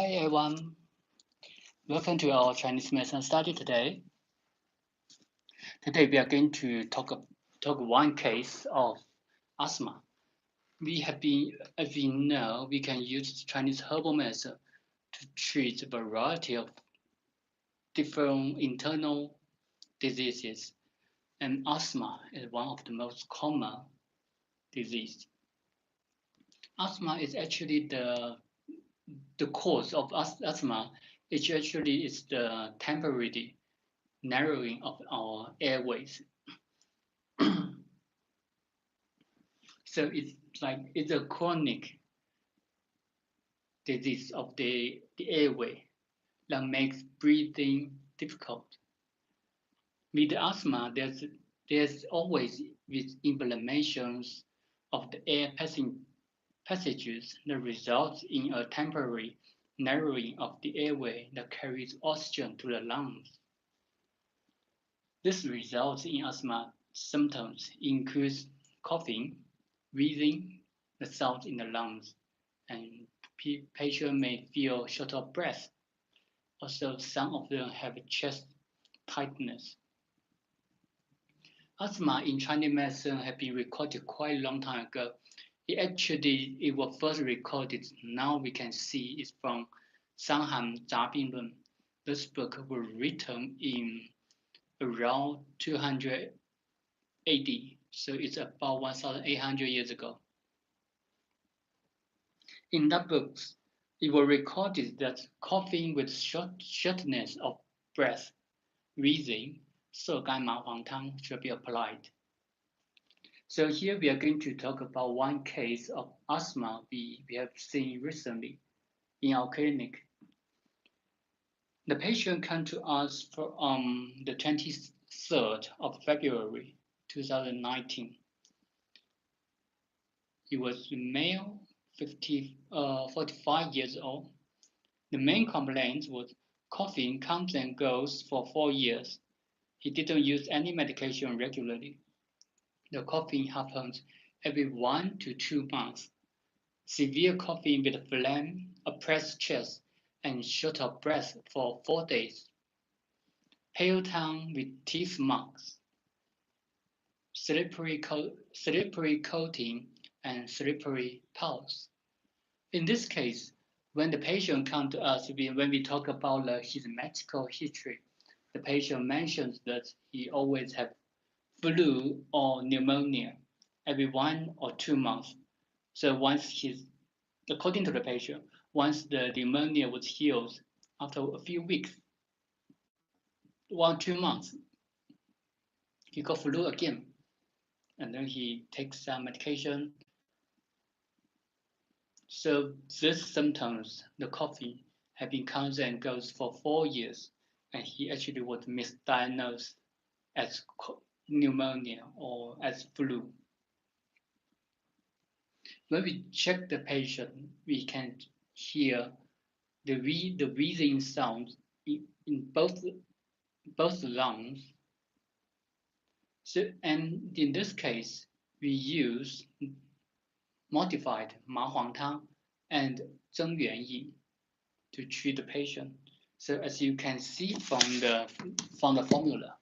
Hi everyone, welcome to our Chinese medicine study today. Today we are going to talk one case of asthma. As we know, we can use Chinese herbal medicine to treat a variety of different internal diseases, and asthma is one of the most common disease. Asthma is actually the cause of asthma. It actually is the temporary narrowing of our airways. So it's a chronic disease of the airway that makes breathing difficult. With asthma, there's always with inflammations of the air passages that results in a temporary narrowing of the airway that carries oxygen to the lungs. This results in asthma symptoms include coughing, wheezing, the sound in the lungs, and patient may feel short of breath. Also, some of them have chest tightness. Asthma in Chinese medicine have been recorded quite a long time ago. It was first recorded. Now we can see it's from Shanhan Zabinlun. This book was written in around 200 AD, so it's about 1,800 years ago. In that book, it was recorded that coughing with shortness of breath, wheezing, 涩干麻黄汤 should be applied. So here we are going to talk about one case of asthma we have seen recently in our clinic. The patient came to us from the 23rd of February 2019. He was a male, 45 years old. The main complaint was coughing comes and goes for 4 years. He didn't use any medication regularly. The coughing happens every 1 to 2 months. Severe coughing with phlegm, oppressed chest, and short of breath for 4 days. Pale tongue with teeth marks. Slippery coating and slippery pulse. In this case, when the patient comes to us, when we talk about his medical history, the patient mentions that he always have flu or pneumonia every 1 or 2 months. So according to the patient, once the pneumonia was healed, after a few weeks, 1 2 months, he got flu again, and then he takes some medication. So these symptoms, the coughing, have been comes and goes for 4 years, and he actually was misdiagnosed as pneumonia or as flu. When we check the patient, we can hear the wheezing sound in both lungs. So, and in this case, we use modified 麻黄汤 and 增元饮 to treat the patient. So as you can see from the formula,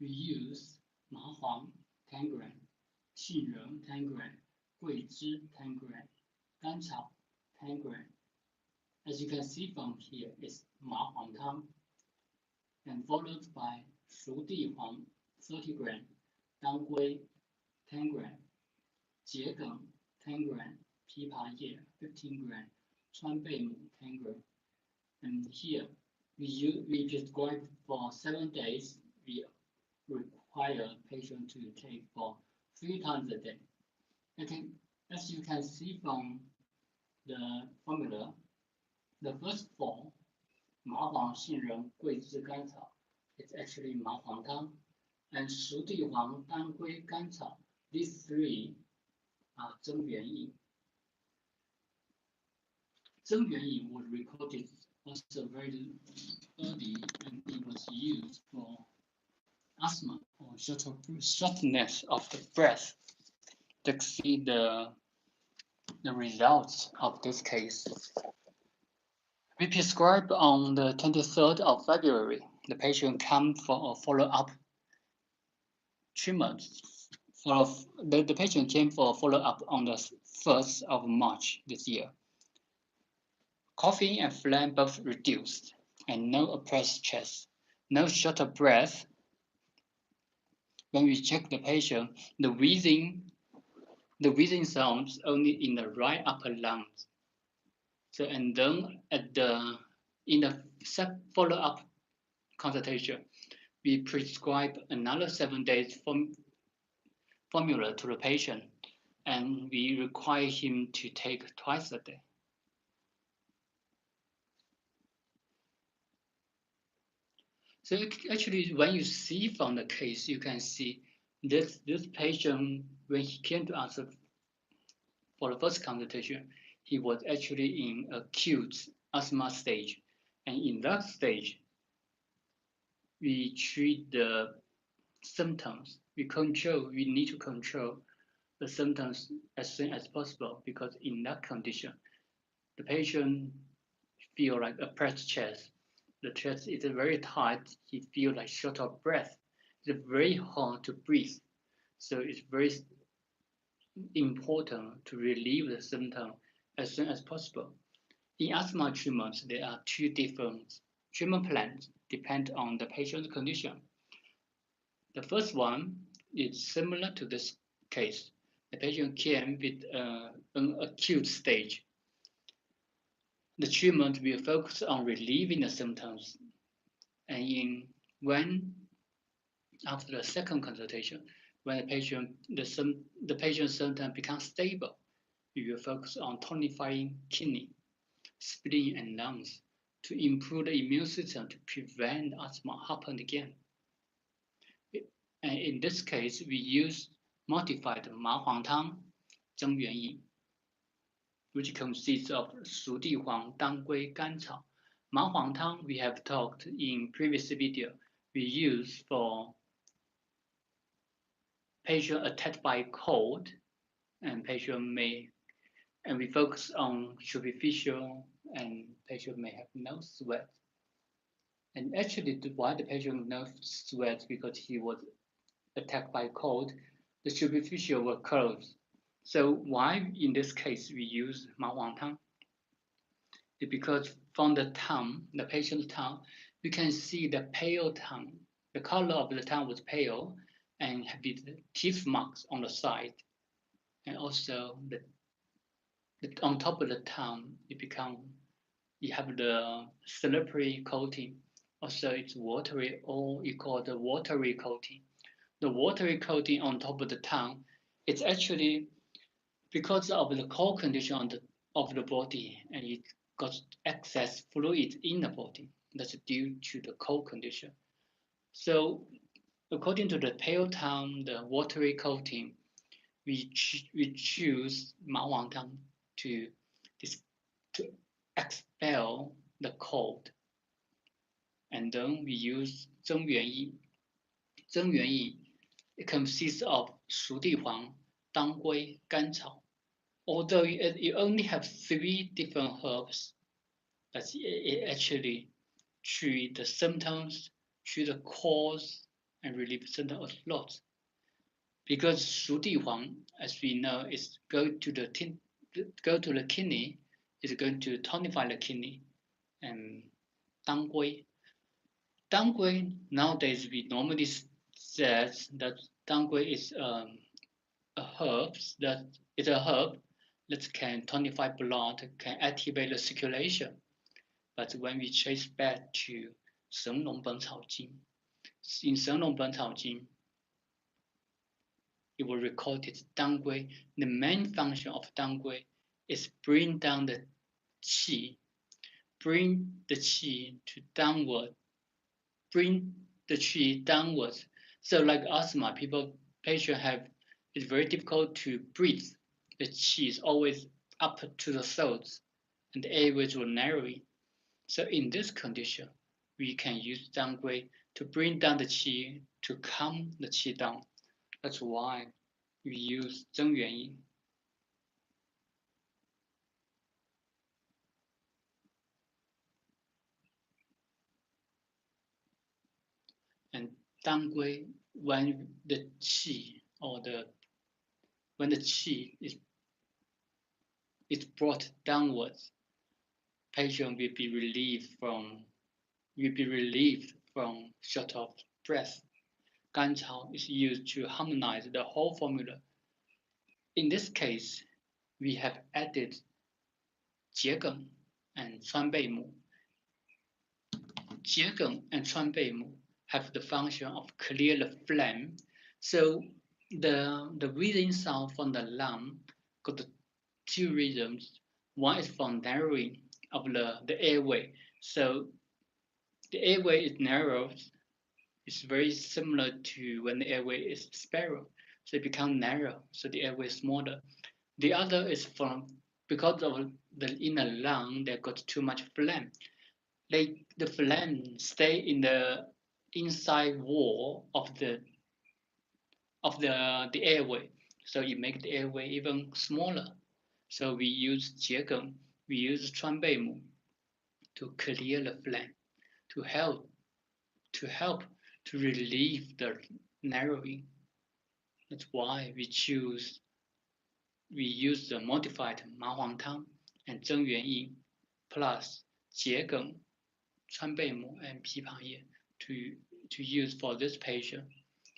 we use 麻黄 10 gram, 杏仁 10 gram, 桂枝 10 gram, 甘草 10 gram. As you can see from here, it's 麻黄汤, and followed by 熟地黄 30 gram, 当归 10 gram, 桔梗 10 gram, 枇杷叶 15 gram, 川贝母 10 gram. And here we prescribe for 7 days. We require patient to take for 3 times a day. Okay, as you can see from the formula, the first 4, 麻黄、杏仁、桂枝、甘草, it's actually 麻黄汤, and 熟地黄、当归、甘草, these 3 are 增元饮. 增元饮 was recorded also very early, and it was used for asthma or shortness of the breath. To see the results of this case. We prescribed on the 23rd of February. The patient came for a follow-up treatment. The patient came for a follow-up on the 1st of March this year. Coughing and phlegm both reduced, and no oppressed chest, no short of breath. When we check the patient, the wheezing sounds only in the right upper lungs. So, and then in the follow-up consultation, we prescribe another 7 days formula to the patient, and we require him to take twice a day. So actually, when you see from the case, you can see this patient, when he came to us for the first consultation, he was actually in acute asthma stage, and in that stage, we treat the symptoms. We need to control the symptoms as soon as possible, because in that condition, the patient feel like oppressed chest. The chest is very tight. He feel like short of breath. It's very hard to breathe. So it's very important to relieve the symptom as soon as possible. In asthma treatments, there are two different treatment plans depend on the patient's condition. The first one is similar to this case. The patient came with an acute stage. The treatment will focus on relieving the symptoms, and after the second consultation, when the patient's symptoms become stable, we will focus on tonifying kidney, spleen, and lungs to improve the immune system to prevent asthma happen again. And in this case, we use modified 麻黄汤增元饮 which consists of 熟地黄、当归、甘草。麻黄汤 we have talked in previous video. We use for patient attacked by cold, and we focus on superficial, and patient may have no sweat. And actually, why the patient no sweat? Because he was attacked by cold, the superficial were closed. So why in this case we use 麻黄汤? Because from the tongue, the patient's tongue, you can see the pale tongue. The color of the tongue was pale and have the teeth marks on the side. And also on top of the tongue, you have the slippery coating. Also it's watery, or you call the watery coating. The watery coating on top of the tongue, it's actually because of the cold condition of the body, and it got excess fluid in the body. That's due to the cold condition. So according to the pale tongue, the watery coating, we choose 麻黄汤 to expel the cold. And then we use 增元饮. 增元饮 it consists of 熟地黄, 当归, 甘草. Although you only have 3 different herbs, but it actually treat the symptoms, treat the cause, and relieve symptoms a lot. Because 熟地黄, as we know, is go to the kidney, is going to tonify the kidney. And 当归 nowadays we normally says that 当归 is a herb that can tonify blood, can activate the circulation. But when we trace back to 神农本草经, in 神农本草经, it was recorded 当归, the main function of 当归 is bring down the qi, bring the qi downwards. So like asthma, patient it's very difficult to breathe. The qi is always up to the throat, and the airways were narrowing. So in this condition, we can use 当归 to bring down the qi, to calm the qi down. That's why we use 增元音. And 当归, when the qi or when the qi is brought downwards, patient will be relieved from short of breath. 甘草 is used to harmonize the whole formula. In this case, we have added 桔梗 and 川贝母. 桔梗 and 川贝母 have the function of clear the phlegm. So the breathing sound from the lung got two rhythms. One is from narrowing of the airway. So the airway is narrowed. It's very similar to when the airway is spiral. So it becomes narrow. So the airway is smaller. The other is because of the inner lung, they got too much phlegm. The phlegm stay in the inside wall of the airway, so it makes the airway even smaller. So we use 桔梗, we use 川贝母 to clear the phlegm, to help to relieve the narrowing. That's why we use the modified 麻黄汤 and 增元音 plus 桔梗, 川贝母 and 枇杷叶 to use for this patient.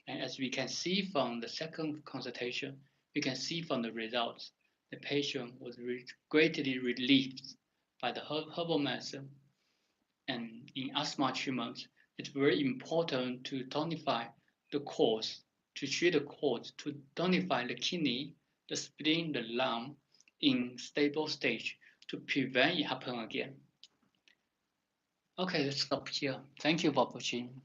And as we can see from the second consultation, we can see from the results, the patient was greatly relieved by the herbal medicine. And in asthma treatment, it's very important to tonify the cause, to treat the cause, to tonify the kidney, the spleen, the lung in stable stage to prevent it happen again. Okay, let's stop here. Thank you for watching.